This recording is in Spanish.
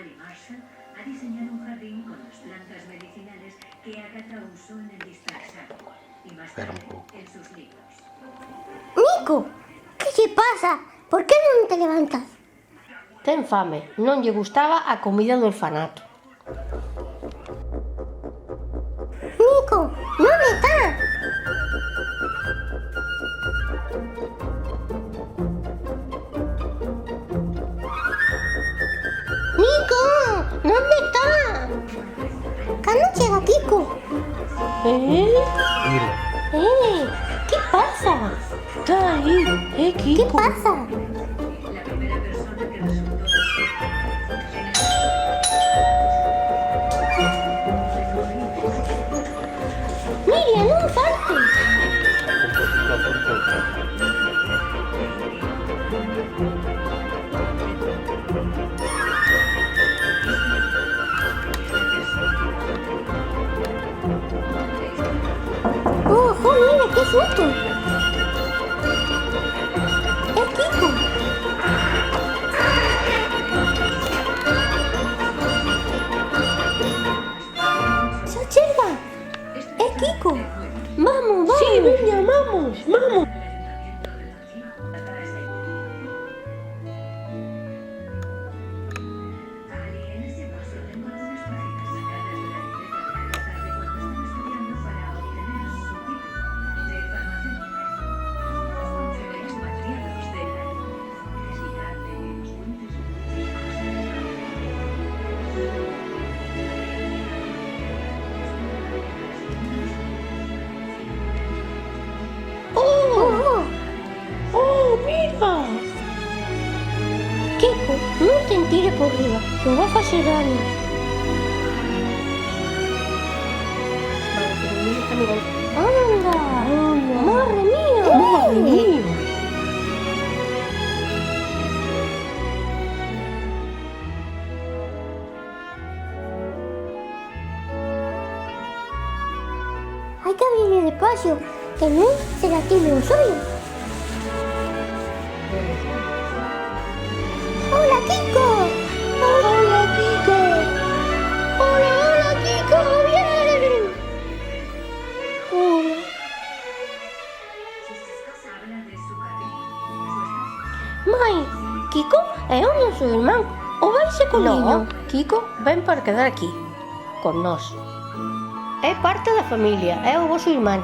Ali Marshall ha diseñado un jardín con las plantas medicinales que Agatha usó en el dispersario y más tarde en sus libros. Nico, que che pasa? Por que non te levantas? Ten fame, non lle gustaba a comida do orfanato. Nico, non está? Nico, ¿dónde está? Cando chega Kiko? ¿Qué pasa? Está aí, ¿Qué Kiko. pasa? La primera persona que resultó Miriam, non faltes. ¡Oh, mira, qué susto! ¡Es Kiko! ¡Se observa! ¡Es Kiko! ¡Vamos, vamos! Sí, veña, vamos, vamos. en este paso tengo algunas páginas sacadas de la libreta de Agatha de cuando estaba estudiando para obtener su título de farmacéutica. Los concelos expatriados de la necesidad de que nos cuentes ¡Oh! Oh, mira. Kiko, non te tires por riba, non vai facer daño. Anda! Madre mía! Madre mía. Hai que abrirle despacio, que non se lastime os ollos. ¡Hola, Kiko! Hola, Kiko. ¡Hola, hola, Kiko! ¡Bien! Hola. habla de su jardín, de su estancia. Mai, Kiko é o noso irmán. O vaise con No, Kiko ven para quedar aquí, con nós. É parte da familia, é o vosso irmán.